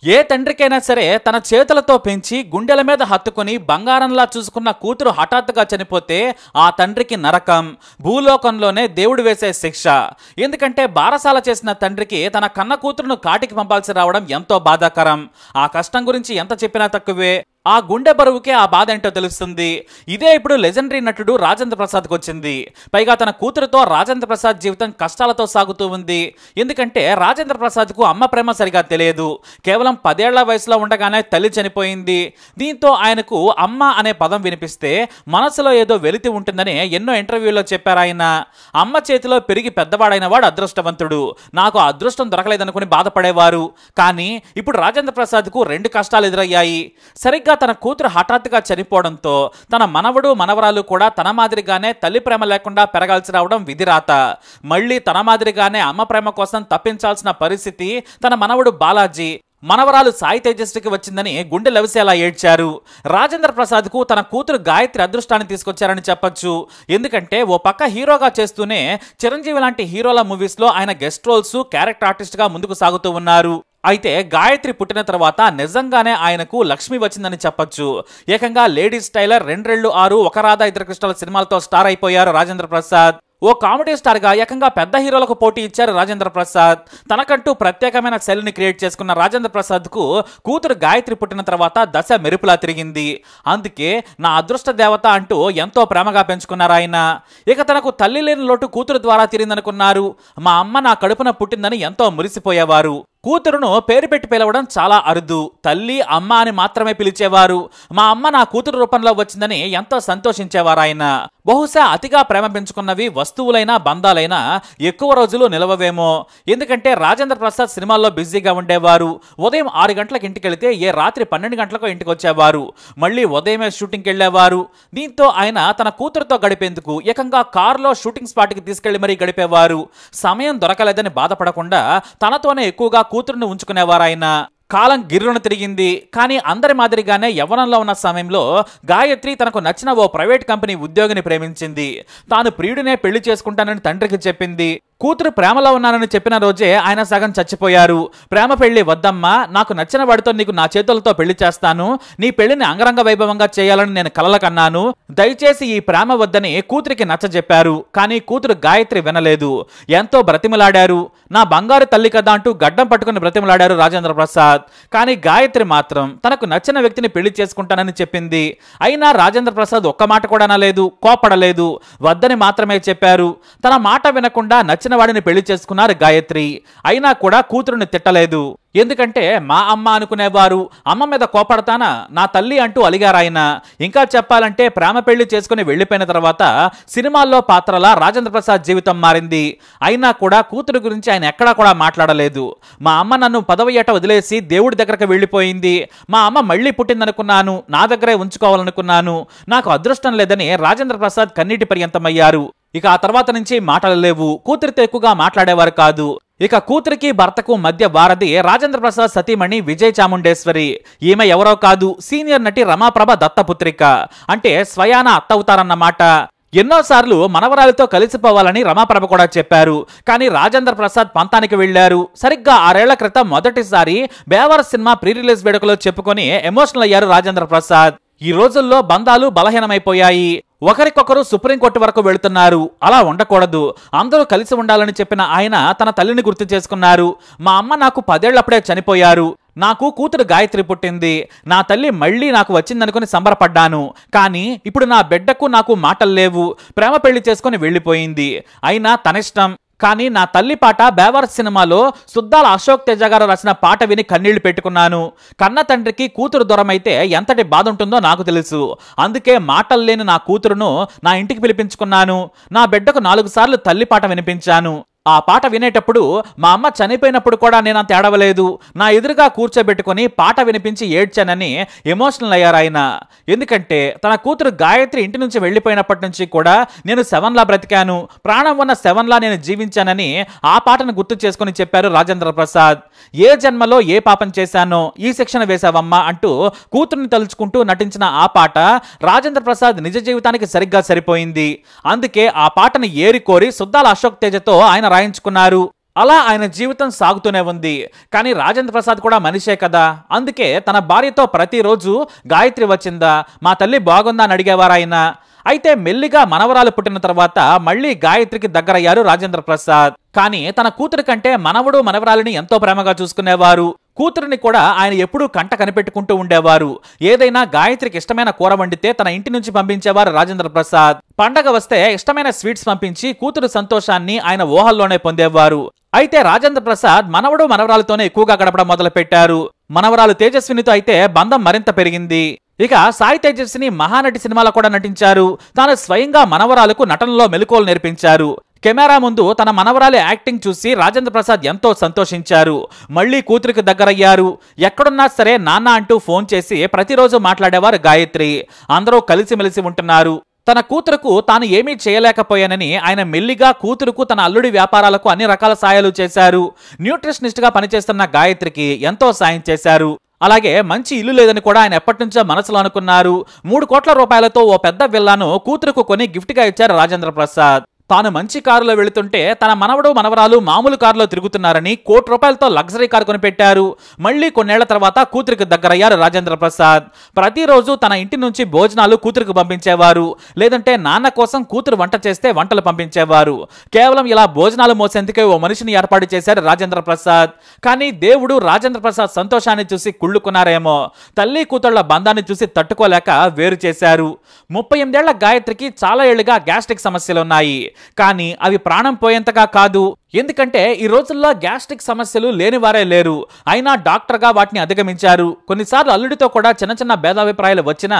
ఏ తండ్రికైనా సరే తన చేతులతో పెంచి గుండెల మీద హత్తుకుని బంగారంలా చూసుకున్న కూతురు హఠాత్తుగా చనిపోతే ఆ తండ్రికి నరకం, భూలోకంలోనే దేవుడు వేసే శిక్ష. ఎందుకంటే బారసాల చేసిన తండ్రికి తన కన్న కూతురును కాటికి పంపాల్సి రావడం ఎంతో బాధాకరం. ఆ కష్టం గురించి ఎంత చెప్పినా తక్కువే. ఆ గుండె బరువుకే ఆ బాధ ఏంటో తెలుస్తుంది. ఇదే ఇప్పుడు లెజెండరీ నటుడు రాజేంద్ర ప్రసాద్కి వచ్చింది. పైగా తన కూతురుతో రాజేంద్ర ప్రసాద్ జీవితం కష్టాలతో సాగుతూ ఉంది. ఎందుకంటే రాజేంద్ర ప్రసాద్కు అమ్మ ప్రేమ సరిగా తెలియదు. కేవలం 10 ఏళ్ల వయసులో ఉండగానే తల్లి చనిపోయింది. దీంతో ఆయనకు అమ్మ అనే పదం వినిపిస్తే మనసులో ఏదో వెలితి ఉంటుందని ఎన్నో ఇంటర్వ్యూల్లో చెప్పారు ఆయన. అమ్మ చేతిలో పెరిగి పెద్దవాడైన వాడు అదృష్టవంతుడు, నాకు ఆ అదృష్టం దొరకలేదనుకుని బాధపడేవారు. కానీ ఇప్పుడు రాజేంద్ర ప్రసాద్కు 2 కష్టాలు ఎదురయ్యాయి. సరిగ్గా తన కూతురు హఠాత్తుగా చనిపోవడంతో తన మనవడు మనవరాలు కూడా తన మాదిరిగానే తల్లి ప్రేమ లేకుండా పెరగాల్సి రావడం విధిరాత. మళ్ళీ తన మాదిరిగానే అమ్మ ప్రేమ కోసం తప్పించాల్సిన పరిస్థితి తన మనవడు బాలాజీ, మనవరాలు సాయి తేజస్వికి వచ్చిందని గుండె లవిసేలా ఏడ్చారు. రాజేంద్ర ప్రసాద్కు తన కూతురు గాయత్రి అదృష్టాన్ని తీసుకొచ్చారని చెప్పొచ్చు. ఎందుకంటే ఓ పక్క హీరోగా చేస్తూనే చిరంజీవి లాంటి హీరోల మూవీస్లో ఆయన గెస్ట్ రోల్స్, క్యారెక్టర్ ఆర్టిస్ట్గా ముందుకు సాగుతూ ఉన్నారు. అయితే గాయత్రి పుట్టిన తర్వాత నిజంగానే ఆయనకు లక్ష్మి వచ్చిందని చెప్పొచ్చు. ఏకంగా లేడీస్ టైలర్, 2 రెళ్ళు 6, ఒక రాధా ఇద్దరు కృష్ణల సినిమాలతో స్టార్ అయిపోయారు రాజేంద్ర ప్రసాద్. ఓ కామెడీ స్టార్ గా ఏకంగా పెద్ద హీరోలకు పోటీ ఇచ్చారు రాజేంద్ర ప్రసాద్. తనకంటూ ప్రత్యేకమైన శైలిని క్రియేట్ చేసుకున్న రాజేంద్ర ప్రసాద్ కు కూతురు గాయత్రి పుట్టిన తర్వాత దశ మెరుపులా తిరిగింది. అందుకే నా అదృష్ట దేవత అంటూ ఎంతో ప్రేమగా పెంచుకున్నారు ఆయన. ఇక తనకు తల్లి లేని లోటు కూతురు ద్వారా తీరిందనుకున్నారు. మా అమ్మ నా కడుపున పుట్టిందని ఎంతో మురిసిపోయేవారు. కూతురును పేరు పెట్టి పిలవడం చాలా అరుదు. తల్లి, అమ్మ అని మాత్రమే పిలిచేవారు. మా అమ్మ నా కూతురు రూపంలో వచ్చిందని ఎంతో సంతోషించేవారు ఆయన. బహుశా అతిగా ప్రేమ పెంచుకున్నవి వస్తువులైనా బంధాలైనా ఎక్కువ రోజులు నిలవవేమో. ఎందుకంటే రాజేంద్ర ప్రసాద్ సినిమాల్లో బిజీగా ఉండేవారు. ఉదయం 6 గంటలకు ఇంటికి వెళితే రాత్రి 12 గంటలకు ఇంటికి వచ్చేవారు. మళ్ళీ ఉదయమే షూటింగ్కి వెళ్ళేవారు. దీంతో ఆయన తన కూతురుతో గడిపేందుకు ఏకంగా కారులో షూటింగ్ స్పాట్కి తీసుకెళ్లి మరీ గడిపేవారు. సమయం దొరకలేదని బాధపడకుండా తనతోనే ఎక్కువగా కూతురుని ఉంచుకునేవారు ఆయన. కాలం గిర్రున తిరిగింది. కానీ అందరి మాదిరిగానే యవ్వనంలో ఉన్న సమయంలో గాయత్రి తనకు నచ్చిన ఓ ప్రైవేట్ కంపెనీ ఉద్యోగిని ప్రేమించింది. తాను ప్రియుడినే పెళ్లి చేసుకుంటానని తండ్రికి చెప్పింది. కూతురు ప్రేమలో ఉన్నానని చెప్పిన రోజే ఆయన సగం చచ్చిపోయారు. ప్రేమ పెళ్లి వద్దమ్మా, నాకు నచ్చిన వాడితో నీకు నా చేతులతో పెళ్లి చేస్తాను, నీ పెళ్లిని అంగరంగ వైభవంగా చేయాలని నేను కలలు కన్నాను, దయచేసి ఈ ప్రేమ వద్దని కూతురికి నచ్చజెప్పారు. కానీ కూతురు గాయత్రి వినలేదు. ఎంతో బ్రతిమలాడారు. నా బంగారు తల్లి కదా అంటూ గడ్డం పట్టుకుని బ్రతిమలాడారు రాజేంద్ర ప్రసాద్. కానీ గాయత్రి మాత్రం తనకు నచ్చిన వ్యక్తిని పెళ్లి చేసుకుంటానని చెప్పింది. అయినా రాజేంద్ర ప్రసాద్ ఒక్క మాట కూడా అనలేదు, కోపడలేదు. వద్దని మాత్రమే చెప్పారు. తన మాట వినకుండా నచ్చిన వాడిని పెళ్లి చేసుకున్నారు గాయత్రి. అయినా కూడా కూతురుని తిట్టలేదు. ఎందుకంటే మా అమ్మ అనుకునేవారు. అమ్మ మీద కోపడతానా, నా తల్లి అంటూ అలిగారాయన. ఇంకా చెప్పాలంటే ప్రేమ పెళ్లి చేసుకుని వెళ్లిపోయిన తర్వాత సినిమాల్లో పాత్రలా రాజేంద్ర ప్రసాద్ జీవితం మారింది. అయినా కూడా కూతురు గురించి ఆయన ఎక్కడా కూడా మాట్లాడలేదు. మా అమ్మ నన్ను 10వ ఏట వదిలేసి దేవుడి దగ్గరకు వెళ్లిపోయింది. మా అమ్మ మళ్లీ పుట్టిందనుకున్నాను, నా దగ్గరే ఉంచుకోవాలనుకున్నాను. నాకు అదృష్టం లేదని రాజేంద్ర ప్రసాద్ కన్నీటి పర్యంతమయ్యారు. ఇక ఆ తర్వాత నుంచి మాటలు లేవు. కూతురితో ఎక్కువగా మాట్లాడేవారు కాదు. ఇక కూతురికి భర్తకు మధ్య వారధి రాజేంద్ర ప్రసాద్ సతీమణి విజయ్ చాముండేశ్వరి. ఈమె ఎవరో కాదు, సీనియర్ నటి రమాప్రభ దత్తపుత్రిక. అంటే స్వయాన అత్త అవుతారన్నమాట. ఎన్నోసార్లు మనవరాలితో కలిసిపోవాలని రమాప్రభ కూడా చెప్పారు. కానీ రాజేంద్ర ప్రసాద్ పంతానికి వెళ్లారు. సరిగ్గా 6 ఏళ్ల క్రితం మొదటిసారి బేవర్ సినిమా ప్రీ రిలీజ్ వేడుకలో చెప్పుకొని ఎమోషనల్ అయ్యారు రాజేంద్ర ప్రసాద్. ఈ రోజుల్లో బంధాలు బలహీనమైపోయాయి. ఒకరికొకరు సుప్రీంకోర్టు వరకు వెళుతున్నారు. అలా ఉండకూడదు, అందరూ కలిసి ఉండాలని చెప్పిన ఆయన తన తల్లిని గుర్తు చేసుకున్నారు. మా అమ్మ నాకు 10 ఏళ్లప్పుడే చనిపోయారు. నాకు కూతురు గాయత్రి పుట్టింది. నా తల్లి మళ్ళీ నాకు వచ్చిందనుకుని సంబరపడ్డాను. కానీ ఇప్పుడు నా బిడ్డకు నాకు మాటలు లేవు. ప్రేమ పెళ్లి చేసుకుని వెళ్ళిపోయింది. అయినా తనిష్టం. కానీ నా తల్లి పాట బేవర్ సినిమాలో సుద్దాల అశోక్ తేజ గారు రాసిన పాట విని కన్నీళ్లు పెట్టుకున్నాను. కన్న తండ్రికి కూతురు దూరమైతే ఎంతటి బాధ ఉంటుందో నాకు తెలుసు. అందుకే మాటలు లేని నా కూతురును నా ఇంటికి పిలిపించుకున్నాను. నా బిడ్డకు 4 సార్లు తల్లి పాట వినిపించాను. ఆ పాట వినేటప్పుడు మా అమ్మ చనిపోయినప్పుడు కూడా నేను అంత ఏడవలేదు. నా ఎదురుగా కూర్చోబెట్టుకుని పాట వినిపించి ఏడ్చానని ఎమోషనల్ అయ్యారు ఆయన. ఎందుకంటే తన కూతురు గాయత్రి ఇంటి నుంచి వెళ్ళిపోయినప్పటి నుంచి కూడా నేను శవంలా బ్రతికాను, ప్రాణం ఉన్న శవంలా నేను జీవించానని ఆ పాటను గుర్తు చేసుకుని చెప్పారు రాజేంద్ర ప్రసాద్. ఏ జన్మలో ఏ పాపం చేశానో ఈ శిక్షణ వేశావమ్మా అంటూ కూతుర్ని తలుచుకుంటూ నటించిన ఆ పాట రాజేంద్ర ప్రసాద్ నిజ జీవితానికి సరిగ్గా సరిపోయింది. అందుకే ఆ పాటను ఏరి కోరి సుద్దాల అశోక్ తేజతో ఆయన రాయించుకున్నారు. అలా ఆయన జీవితం సాగుతూనే ఉంది. కానీ రాజేంద్ర ప్రసాద్ కూడా మనిషే కదా, అందుకే తన భార్యతో ప్రతిరోజు గాయత్రి వచ్చిందా, మా తల్లి బాగుందా అని అడిగేవారు ఆయన. అయితే మెల్లిగా మనవరాలు పుట్టిన తర్వాత మళ్ళీ గాయత్రికి దగ్గరయ్యారు రాజేంద్ర ప్రసాద్. కానీ తన కూతురు కంటే మనవడు మనవరాలిని ఎంతో ప్రేమగా చూసుకునేవారు. కూతురిని కూడా ఆయన ఎప్పుడూ కంట కనిపెట్టుకుంటూ ఉండేవారు. ఏదైనా గాయత్రికి ఇష్టమైన కూర వండితే తన ఇంటి నుంచి పంపించేవారు రాజేంద్ర ప్రసాద్. పండగ వస్తే ఇష్టమైన స్వీట్స్ పంపించి కూతురు సంతోషాన్ని ఆయన ఊహల్లోనే పొందేవారు. అయితే రాజేంద్ర ప్రసాద్ మనవడు మనవరాలతోనే ఎక్కువగా గడపడం మొదలు పెట్టారు. మనవరాలు తేజస్వినితో అయితే బంధం మరింత పెరిగింది. ఇక సాయి తేజస్విని మహానటి సినిమాలో కూడా నటించారు. తాను స్వయంగా మనవరాలకు నటనలో మెలకువలు నేర్పించారు. కెమెరా ముందు తన మనవరాలి యాక్టింగ్ చూసి రాజేంద్ర ప్రసాద్ ఎంతో సంతోషించారు. మళ్ళీ కూతురికి దగ్గరయ్యారు. ఎక్కడున్నా సరే నాన్న అంటూ ఫోన్ చేసి ప్రతిరోజు మాట్లాడేవారు గాయత్రి. అందరూ కలిసిమెలిసి ఉంటున్నారు. తన కూతురుకు తాను ఏమీ చేయలేకపోయానని ఆయన మెల్లిగా కూతురుకు తన అల్లుడి వ్యాపారాలకు అన్ని రకాల సాయాలు చేశారు. న్యూట్రిషనిస్ట్ గా పనిచేస్తున్న గాయత్రికి ఎంతో సాయం చేశారు. అలాగే మంచి ఇల్లు లేదని కూడా ఆయన ఎప్పటి నుంచో మనసులో అనుకున్నారు. 3 కోట్ల రూపాయలతో ఓ పెద్ద విల్లాను కూతురుకు కొని గిఫ్ట్ గా ఇచ్చారు రాజేంద్ర ప్రసాద్. తాను మంచి కారులో వెళుతుంటే తన మనవడు మనవరాలు మామూలు కారులో తిరుగుతున్నారని ₹1 కోటి లగ్జరీ కారు కొనిపెట్టారు. మళ్ళీ కొన్నేళ్ల తర్వాత కూతురికి దగ్గరయ్యారు రాజేంద్ర ప్రసాద్. ప్రతిరోజు తన ఇంటి నుంచి భోజనాలు కూతురికి పంపించేవారు. లేదంటే నాన్న కోసం కూతురు వంట చేస్తే వంటలు పంపించేవారు. కేవలం ఇలా భోజనాలు మోసేందుకే ఓ మనిషిని ఏర్పాటు చేశారు రాజేంద్ర ప్రసాద్. కానీ దేవుడు రాజేంద్ర ప్రసాద్ సంతోషాన్ని చూసి కుళ్ళుకున్నారేమో. తల్లి కూతుళ్ల బంధాన్ని చూసి తట్టుకోలేక వేరు చేశారు. 38 ఏళ్ల గాయత్రికి చాలా ఏళ్లుగా గ్యాస్ట్రిక్ సమస్యలున్నాయి. కానీ అవి ప్రాణం పోయేంతగా కాదు. ఎందుకంటే ఈ రోజుల్లో గ్యాస్ట్రిక్ సమస్యలు లేని వారే లేరు. అయినా డాక్టర్ గా వాటిని అధిగమించారు. కొన్నిసార్లు అల్లుడితో కూడా చిన్న చిన్న భేదాభిప్రాయాలు వచ్చినా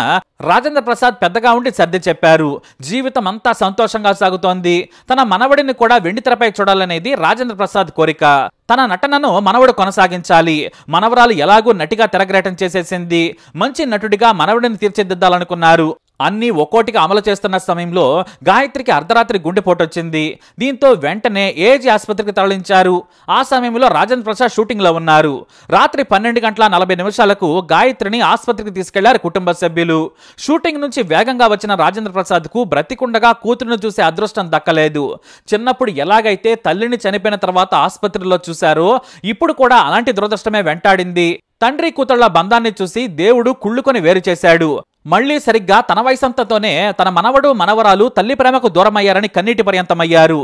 రాజేంద్ర ప్రసాద్ పెద్దగా ఉండి సర్ది చెప్పారు. జీవితం అంతా సంతోషంగా సాగుతోంది. తన మనవడిని కూడా వెండితెరపై చూడాలనేది రాజేంద్ర ప్రసాద్ కోరిక. తన నటనను మనవడు కొనసాగించాలి. మనవరాలు ఎలాగూ నటిగా తెరగ్రేటం చేసేసింది. మంచి నటుడిగా మనవడిని తీర్చిదిద్దాలనుకున్నారు. అన్నీ ఒక్కోటిగా అమలు చేస్తున్న సమయంలో గాయత్రికి అర్ధరాత్రి గుండెపోటు వచ్చింది. దీంతో వెంటనే ఏజీ ఆసుపత్రికి తరలించారు. ఆ సమయంలో రాజేంద్ర ప్రసాద్ షూటింగ్ లో ఉన్నారు. రాత్రి 12:40 గాయత్రిని ఆసుపత్రికి తీసుకెళ్లారు కుటుంబ సభ్యులు. షూటింగ్ నుంచి వేగంగా వచ్చిన రాజేంద్ర ప్రసాద్ కు బ్రతికుండగా కూతురును చూసే అదృష్టం దక్కలేదు. చిన్నప్పుడు ఎలాగైతే తల్లిని చనిపోయిన తర్వాత ఆసుపత్రిలో చూశారో ఇప్పుడు కూడా అలాంటి దురదృష్టమే వెంటాడింది. తండ్రి కూతుళ్ల బంధాన్ని చూసి దేవుడు కుళ్ళుకొని వేరు చేశాడు. మళ్లీ సరిగ్గా తన వయసంతతోనే తన మనవడు మనవరాలు తల్లి ప్రేమకు దూరమయ్యారని కన్నీటి పర్యంతమయ్యారు.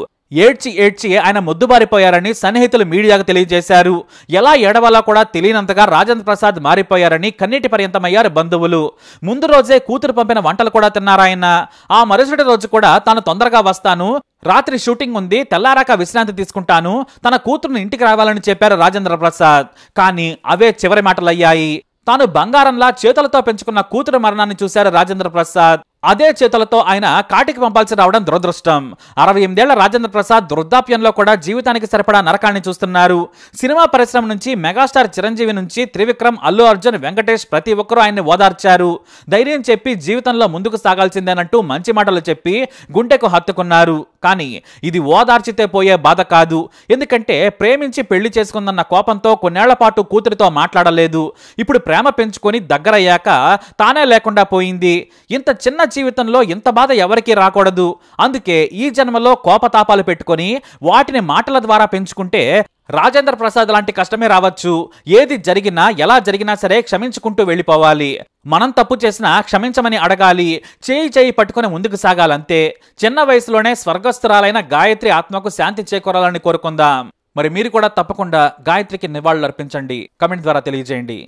ఏడ్చి ఏడ్చి ఆయన మొద్దుబారిపోయారని సన్నిహితులు మీడియాకు తెలియజేశారు. ఎలా ఏడవాలా కూడా తెలియనంతగా రాజేంద్ర ప్రసాద్ మారిపోయారని కన్నీటి పర్యంతమయ్యారు బంధువులు. ముందు రోజే కూతురు పంపిన వంటలు కూడా తిన్నారాయన. ఆ మరుసటి రోజు కూడా తాను తొందరగా వస్తాను, రాత్రి షూటింగ్ ఉంది, తెల్లారాక విశ్రాంతి తీసుకుంటాను, తన కూతురుని ఇంటికి రావాలని చెప్పారు రాజేంద్ర ప్రసాద్. కానీ అవే చివరి మాటలయ్యాయి. తాను బంగారంలా చేతులతో పెంచుకున్న కూతురు మరణాన్ని చూశారు రాజేంద్ర ప్రసాద్. అదే చేతులతో ఆయన కాటికి పంపాల్సి రావడం దురదృష్టం. 68 ఏళ్ల రాజేంద్ర ప్రసాద్ వృద్ధాప్యంలో కూడా జీవితానికి సరిపడా నరకాన్ని చూస్తున్నారు. సినిమా పరిశ్రమ నుంచి మెగాస్టార్ చిరంజీవి నుంచి త్రివిక్రమ్, అల్లు అర్జున్, వెంకటేష్ ప్రతి ఒక్కరూ ఆయన్ని ఓదార్చారు. ధైర్యం చెప్పి జీవితంలో ముందుకు సాగాల్సిందేనంటూ మంచి మాటలు చెప్పి గుండెకు హత్తుకున్నారు. కానీ ఇది ఓదార్చితే పోయే బాధ కాదు. ఎందుకంటే ప్రేమించి పెళ్లి చేసుకుందన్న కోపంతో కొన్నేళ్ల పాటు కూతురితో మాట్లాడలేదు. ఇప్పుడు ప్రేమ పెంచుకొని దగ్గరయ్యాక తానే లేకుండా పోయింది. ఇంత చిన్న జీవితంలో ఇంత బాధ ఎవరికీ రాకూడదు. అందుకే ఈ జన్మలో కోపతాపాలు పెట్టుకొని వాటిని మాటల ద్వారా పెంచుకుంటే రాజేంద్ర ప్రసాద్ లాంటి కష్టమే రావచ్చు. ఏది జరిగినా ఎలా జరిగినా సరే క్షమించుకుంటూ వెళ్ళిపోవాలి. మనం తప్పు చేసినా క్షమించమని అడగాలి. చేయి పట్టుకుని ముందుకు సాగాలంతే. చిన్న వయసులోనే స్వర్గస్థురాలైన గాయత్రి ఆత్మకు శాంతి చేకూరాలని కోరుకుందాం. మరి మీరు కూడా తప్పకుండా గాయత్రికి నివాళులు అర్పించండి. కమెంట్ ద్వారా తెలియజేయండి.